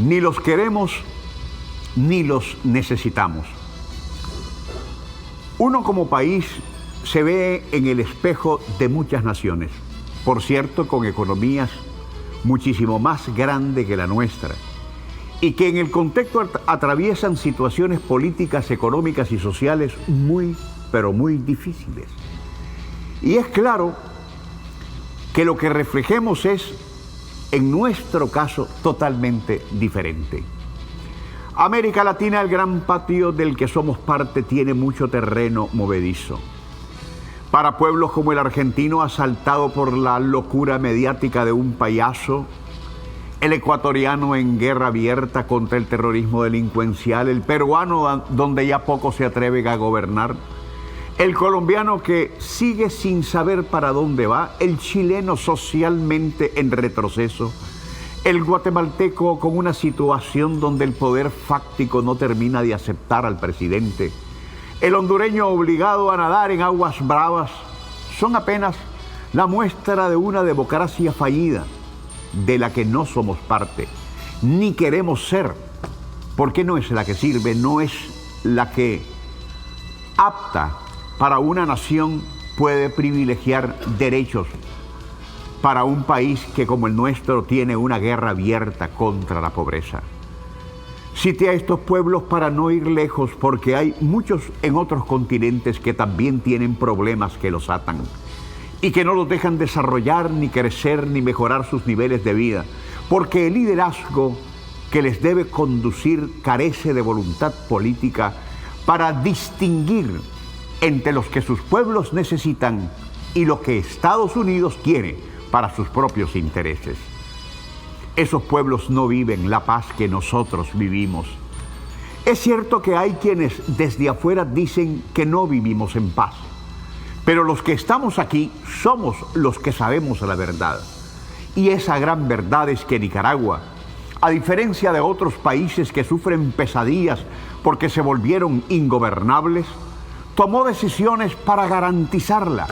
Ni los queremos ni los necesitamos. Uno como país se ve en el espejo de muchas naciones, por cierto, con economías muchísimo más grandes que la nuestra, y que en el contexto atraviesan situaciones políticas, económicas y sociales muy, pero muy difíciles. Y es claro que lo que reflejemos es, en nuestro caso, totalmente diferente. América Latina, el gran patio del que somos parte, tiene mucho terreno movedizo. Para pueblos como el argentino, asaltado por la locura mediática de un payaso, el ecuatoriano en guerra abierta contra el terrorismo delincuencial, el peruano donde ya poco se atreven a gobernar, el colombiano que sigue sin saber para dónde va, el chileno socialmente en retroceso, el guatemalteco con una situación donde el poder fáctico no termina de aceptar al presidente, el hondureño obligado a nadar en aguas bravas, son apenas la muestra de una democracia fallida, de la que no somos parte, ni queremos ser, porque no es la que sirve, no es la que apta para una nación puede privilegiar derechos para un país que como el nuestro tiene una guerra abierta contra la pobreza. Cité a estos pueblos para no ir lejos, porque hay muchos en otros continentes que también tienen problemas que los atan y que no los dejan desarrollar, ni crecer, ni mejorar sus niveles de vida, porque el liderazgo que les debe conducir carece de voluntad política para distinguir entre los que sus pueblos necesitan y lo que Estados Unidos quiere para sus propios intereses. Esos pueblos no viven la paz que nosotros vivimos. Es cierto que hay quienes desde afuera dicen que no vivimos en paz, pero los que estamos aquí somos los que sabemos la verdad. Y esa gran verdad es que Nicaragua, a diferencia de otros países que sufren pesadillas porque se volvieron ingobernables, tomó decisiones para garantizarla,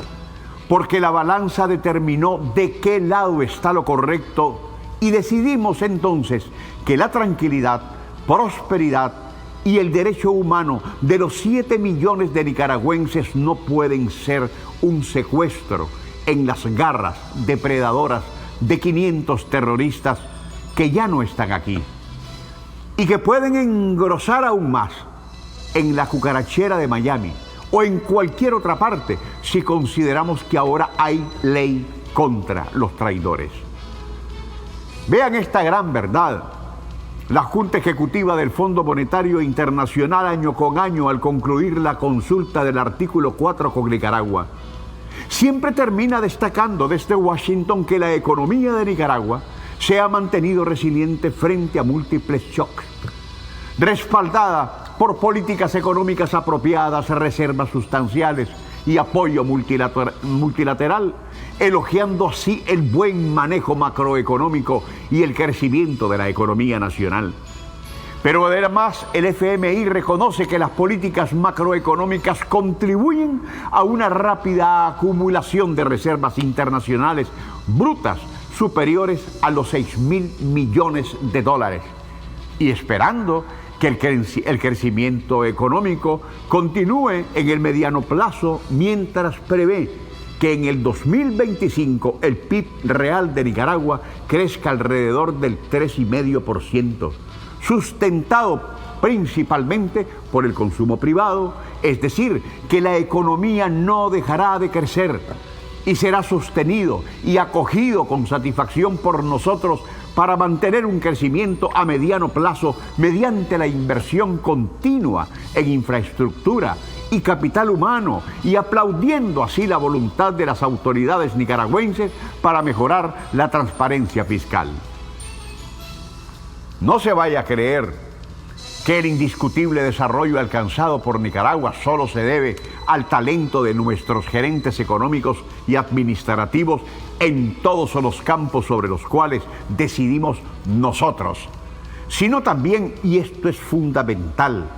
porque la balanza determinó de qué lado está lo correcto y decidimos entonces que la tranquilidad, prosperidad y el derecho humano de los 7 millones de nicaragüenses no pueden ser un secuestro en las garras depredadoras de 500 terroristas que ya no están aquí y que pueden engrosar aún más en la cucarachera de Miami o en cualquier otra parte si consideramos que ahora hay ley contra los traidores. Vean esta gran verdad. La Junta Ejecutiva del Fondo Monetario Internacional, año con año, al concluir la consulta del artículo 4 con Nicaragua, siempre termina destacando desde Washington que la economía de Nicaragua se ha mantenido resiliente frente a múltiples shocks, respaldada por políticas económicas apropiadas, reservas sustanciales y apoyo multilateral, elogiando así el buen manejo macroeconómico y el crecimiento de la economía nacional. Pero además el FMI reconoce que las políticas macroeconómicas contribuyen a una rápida acumulación de reservas internacionales brutas superiores a los 6.000 millones de dólares, y esperando que el crecimiento económico continúe en el mediano plazo, mientras prevé que en el 2025 el PIB real de Nicaragua crezca alrededor del 3,5%, sustentado principalmente por el consumo privado, es decir, que la economía no dejará de crecer y será sostenido y acogido con satisfacción por nosotros para mantener un crecimiento a mediano plazo mediante la inversión continua en infraestructura y capital humano, y aplaudiendo así la voluntad de las autoridades nicaragüenses para mejorar la transparencia fiscal. No se vaya a creer que el indiscutible desarrollo alcanzado por Nicaragua solo se debe al talento de nuestros gerentes económicos y administrativos en todos los campos sobre los cuales decidimos nosotros, sino también, y esto es fundamental,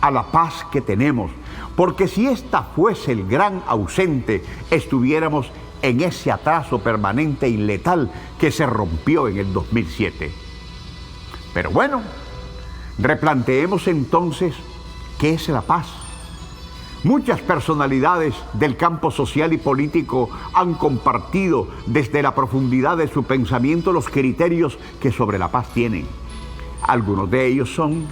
a la paz que tenemos, porque si esta fuese el gran ausente, estuviéramos en ese atraso permanente y letal que se rompió en el 2007. Pero bueno, replanteemos entonces qué es la paz. Muchas personalidades del campo social y político han compartido desde la profundidad de su pensamiento los criterios que sobre la paz tienen. Algunos de ellos son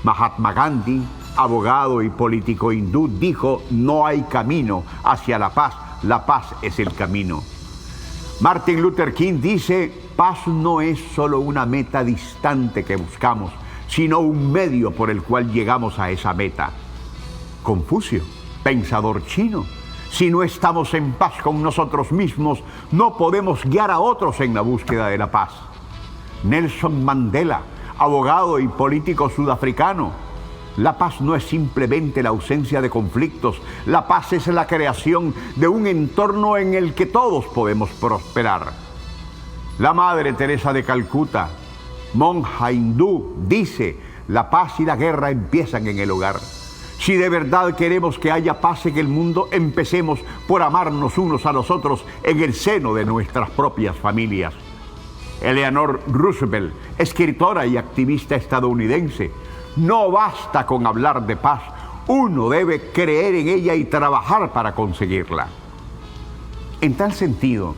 Mahatma Gandhi, abogado y político hindú, dijo: no hay camino hacia la paz es el camino. Martin Luther King dice: paz no es solo una meta distante que buscamos, sino un medio por el cual llegamos a esa meta. Confucio, pensador chino: si no estamos en paz con nosotros mismos, no podemos guiar a otros en la búsqueda de la paz. Nelson Mandela, abogado y político sudafricano: la paz no es simplemente la ausencia de conflictos, la paz es la creación de un entorno en el que todos podemos prosperar. La Madre Teresa de Calcuta, monja hindú, dice: la paz y la guerra empiezan en el hogar. Si de verdad queremos que haya paz en el mundo, empecemos por amarnos unos a los otros en el seno de nuestras propias familias. Eleanor Roosevelt, escritora y activista estadounidense: no basta con hablar de paz, uno debe creer en ella y trabajar para conseguirla. En tal sentido,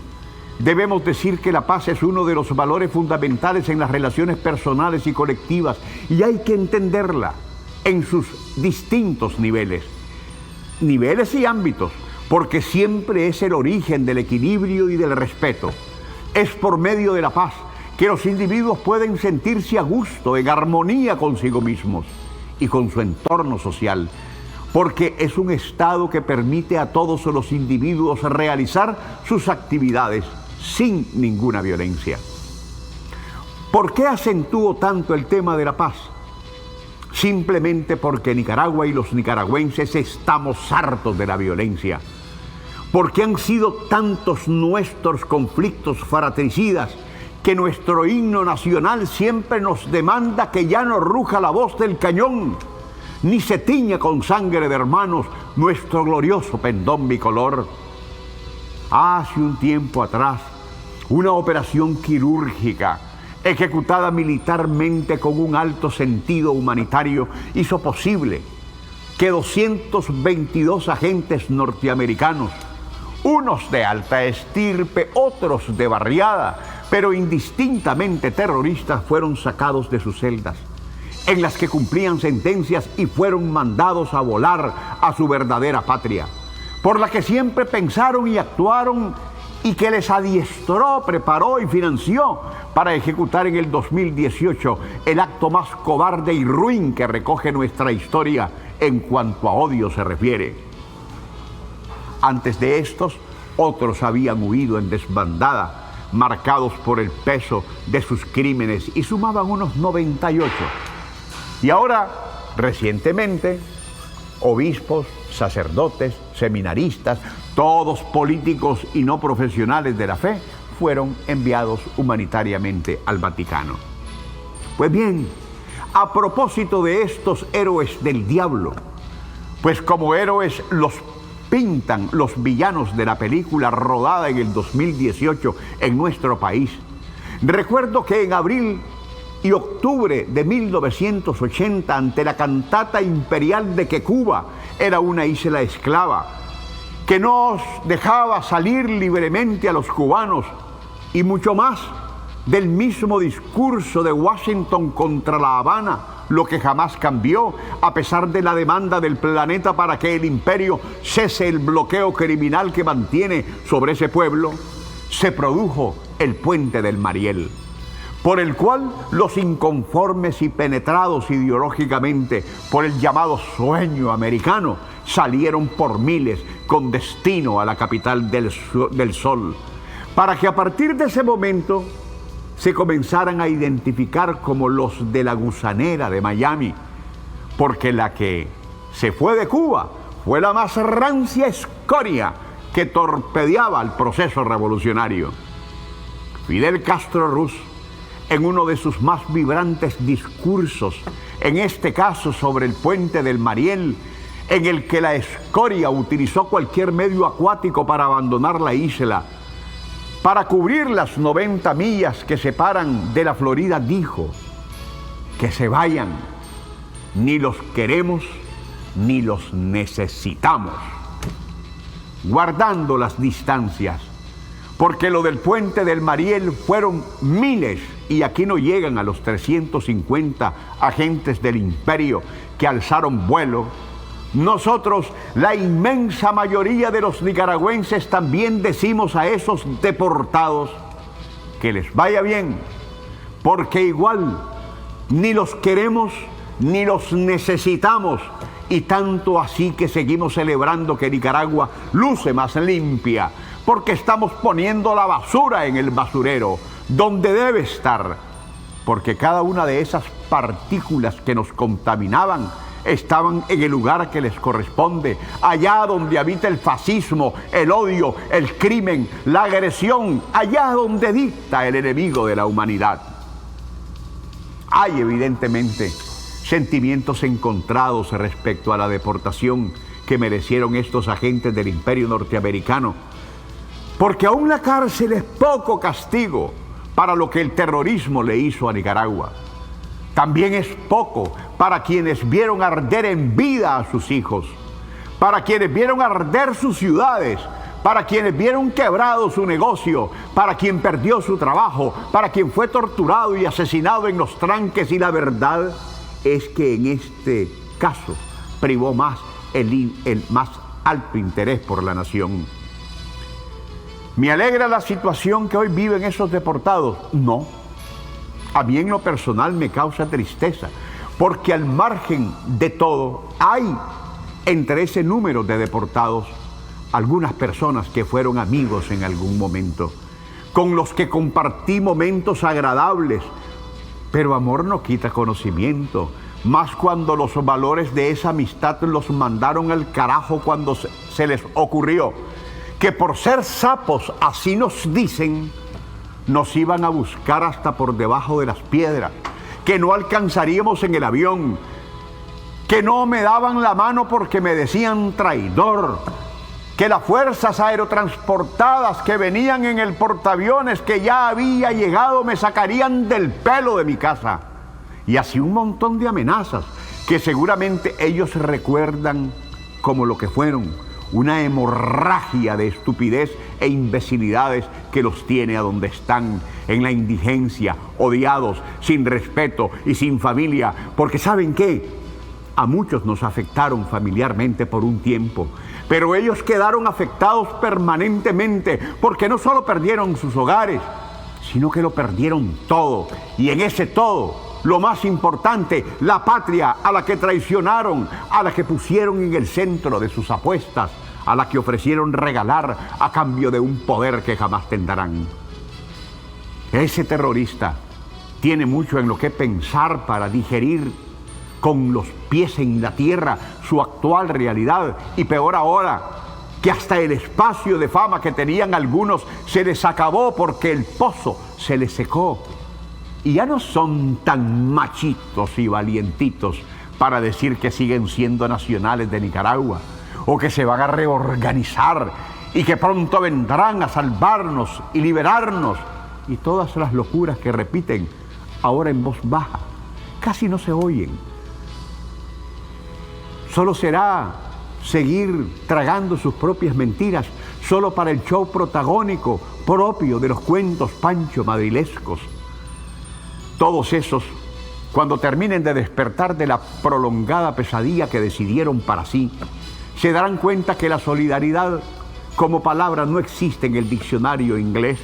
debemos decir que la paz es uno de los valores fundamentales en las relaciones personales y colectivas, y hay que entenderla en sus distintos niveles y ámbitos, porque siempre es el origen del equilibrio y del respeto. Es por medio de la paz que los individuos pueden sentirse a gusto, en armonía consigo mismos y con su entorno social, porque es un estado que permite a todos los individuos realizar sus actividades sin ninguna violencia. ¿Por qué acentúo tanto el tema de la paz? Simplemente porque Nicaragua y los nicaragüenses estamos hartos de la violencia, porque han sido tantos nuestros conflictos fratricidas que nuestro himno nacional siempre nos demanda que ya no ruja la voz del cañón, ni se tiña con sangre de hermanos nuestro glorioso pendón bicolor. Hace un tiempo atrás, una operación quirúrgica ejecutada militarmente con un alto sentido humanitario hizo posible que 222 agentes norteamericanos, unos de alta estirpe, otros de barriada, pero indistintamente terroristas, fueron sacados de sus celdas, en las que cumplían sentencias, y fueron mandados a volar a su verdadera patria, por la que siempre pensaron y actuaron, y que les adiestró, preparó y financió para ejecutar en el 2018 el acto más cobarde y ruin que recoge nuestra historia en cuanto a odio se refiere. Antes de estos, otros habían huido en desbandada, marcados por el peso de sus crímenes, y sumaban unos 98. Y ahora, recientemente, obispos, sacerdotes, seminaristas, todos políticos y no profesionales de la fe, fueron enviados humanitariamente al Vaticano. Pues bien, a propósito de estos héroes del diablo, pues como héroes los pintan los villanos de la película rodada en el 2018 en nuestro país. Recuerdo que en abril y octubre de 1980, ante la cantata imperial de que Cuba era una isla esclava, que nos dejaba salir libremente a los cubanos, y mucho más del mismo discurso de Washington contra La Habana, lo que jamás cambió, a pesar de la demanda del planeta para que el imperio cese el bloqueo criminal que mantiene sobre ese pueblo, se produjo el Puente del Mariel, por el cual los inconformes y penetrados ideológicamente por el llamado sueño americano salieron por miles con destino a la capital del sol, para que a partir de ese momento se comenzaran a identificar como los de la Gusanera de Miami, porque la que se fue de Cuba fue la más rancia escoria que torpedeaba el proceso revolucionario. Fidel Castro Ruz, en uno de sus más vibrantes discursos, en este caso sobre el Puente del Mariel, en el que la escoria utilizó cualquier medio acuático para abandonar la isla, para cubrir las 90 millas que separan de la Florida, dijo: que se vayan. Ni los queremos ni los necesitamos. Guardando las distancias, porque lo del puente del Mariel fueron miles y aquí no llegan a los 350 agentes del imperio que alzaron vuelo. Nosotros, la inmensa mayoría de los nicaragüenses, también decimos a esos deportados que les vaya bien, porque igual ni los queremos ni los necesitamos, y tanto así que seguimos celebrando que Nicaragua luce más limpia, porque estamos poniendo la basura en el basurero, donde debe estar, porque cada una de esas partículas que nos contaminaban estaban en el lugar que les corresponde, allá donde habita el fascismo, el odio, el crimen, la agresión, allá donde dicta el enemigo de la humanidad. Hay evidentemente sentimientos encontrados respecto a la deportación que merecieron estos agentes del imperio norteamericano, porque aún la cárcel es poco castigo para lo que el terrorismo le hizo a Nicaragua. También es poco para quienes vieron arder en vida a sus hijos, para quienes vieron arder sus ciudades, para quienes vieron quebrado su negocio, para quien perdió su trabajo, para quien fue torturado y asesinado en los tranques. Y la verdad es que en este caso privó más el más alto interés por la nación. ¿Me alegra la situación que hoy viven esos deportados? No. A mí en lo personal me causa tristeza, porque al margen de todo hay entre ese número de deportados algunas personas que fueron amigos en algún momento, con los que compartí momentos agradables, pero amor no quita conocimiento, más cuando los valores de esa amistad los mandaron al carajo cuando se les ocurrió que por ser sapos, así nos dicen, nos iban a buscar hasta por debajo de las piedras, que no alcanzaríamos en el avión, que no me daban la mano porque me decían traidor, que las fuerzas aerotransportadas que venían en el portaaviones que ya había llegado me sacarían del pelo de mi casa. Y así un montón de amenazas que seguramente ellos recuerdan como lo que fueron, una hemorragia de estupidez e imbecilidades que los tiene a donde están, en la indigencia, odiados, sin respeto y sin familia, porque ¿saben qué? A muchos nos afectaron familiarmente por un tiempo, pero ellos quedaron afectados permanentemente, porque no solo perdieron sus hogares, sino que lo perdieron todo, y en ese todo, lo más importante, la patria a la que traicionaron, a la que pusieron en el centro de sus apuestas, a la que ofrecieron regalar a cambio de un poder que jamás tendrán. Ese terrorista tiene mucho en lo que pensar para digerir con los pies en la tierra su actual realidad, y peor ahora, que hasta el espacio de fama que tenían algunos se les acabó porque el pozo se les secó. Y ya no son tan machitos y valientitos para decir que siguen siendo nacionales de Nicaragua, o que se van a reorganizar y que pronto vendrán a salvarnos y liberarnos, y todas las locuras que repiten ahora en voz baja, casi no se oyen. Solo será seguir tragando sus propias mentiras, solo para el show protagónico propio de los cuentos pancho madrilescos. Todos esos, cuando terminen de despertar de la prolongada pesadilla que decidieron para sí, se darán cuenta que la solidaridad como palabra no existe en el diccionario inglés,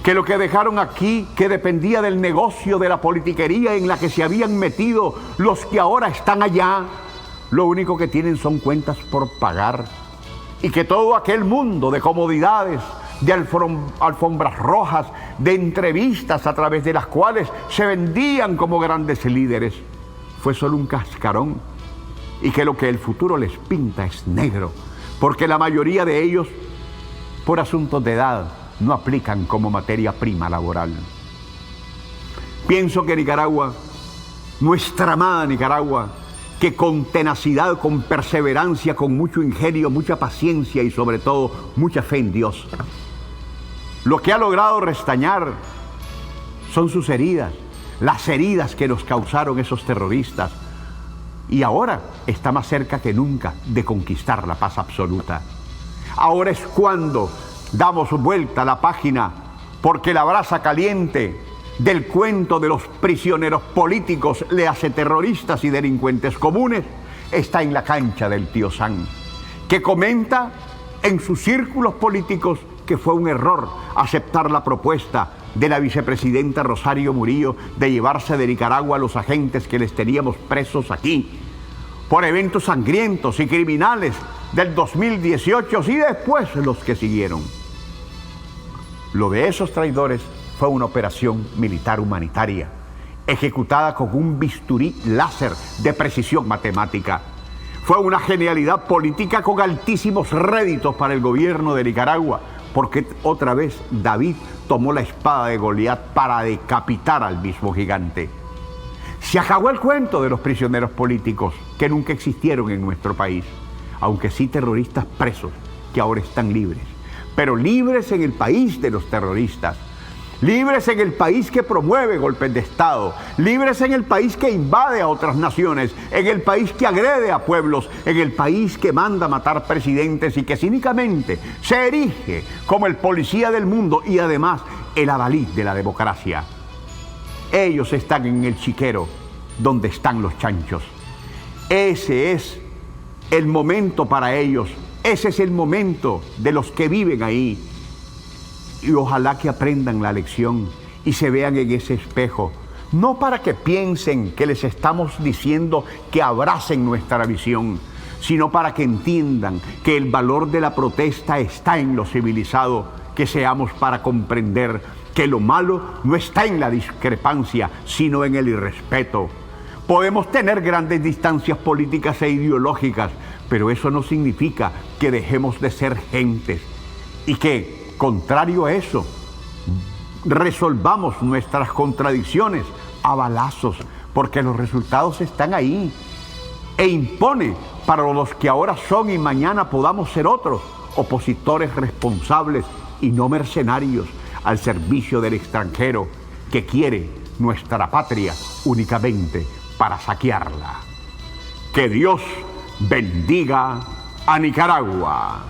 que lo que dejaron aquí, que dependía del negocio de la politiquería en la que se habían metido los que ahora están allá, lo único que tienen son cuentas por pagar, y que todo aquel mundo de comodidades, de alfombras rojas, de entrevistas a través de las cuales se vendían como grandes líderes, fue solo un cascarón, y que lo que el futuro les pinta es negro, porque la mayoría de ellos, por asuntos de edad, no aplican como materia prima laboral. Pienso que Nicaragua, nuestra amada Nicaragua, que con tenacidad, con perseverancia, con mucho ingenio, mucha paciencia y sobre todo mucha fe en Dios, lo que ha logrado restañar son sus heridas, las heridas que nos causaron esos terroristas. Y ahora está más cerca que nunca de conquistar la paz absoluta. Ahora es cuando damos vuelta a la página, porque la brasa caliente del cuento de los prisioneros políticos, le hace terroristas y delincuentes comunes, está en la cancha del tío Sam, que comenta en sus círculos políticos que fue un error aceptar la propuesta de la vicepresidenta Rosario Murillo de llevarse de Nicaragua a los agentes que les teníamos presos aquí por eventos sangrientos y criminales del 2018 y después los que siguieron. Lo de esos traidores fue una operación militar humanitaria, ejecutada con un bisturí láser de precisión matemática. Fue una genialidad política con altísimos réditos para el gobierno de Nicaragua, porque otra vez David tomó la espada de Goliat para decapitar al mismo gigante. Se acabó el cuento de los prisioneros políticos que nunca existieron en nuestro país, aunque sí terroristas presos que ahora están libres, pero libres en el país de los terroristas, libres en el país que promueve golpes de Estado, libres en el país que invade a otras naciones, en el país que agrede a pueblos, en el país que manda matar presidentes y que cínicamente se erige como el policía del mundo y además el adalid de la democracia. Ellos están en el chiquero donde están los chanchos. Ese es el momento para ellos, ese es el momento de los que viven ahí. Y ojalá que aprendan la lección y se vean en ese espejo, no para que piensen que les estamos diciendo que abracen nuestra visión, sino para que entiendan que el valor de la protesta está en lo civilizado, que seamos para comprender que lo malo no está en la discrepancia, sino en el irrespeto. Podemos tener grandes distancias políticas e ideológicas, pero eso no significa que dejemos de ser gentes y que, contrario a eso, resolvamos nuestras contradicciones a balazos, porque los resultados están ahí. E impone para los que ahora son y mañana podamos ser otros, opositores responsables y no mercenarios al servicio del extranjero que quiere nuestra patria únicamente para saquearla. Que Dios bendiga a Nicaragua.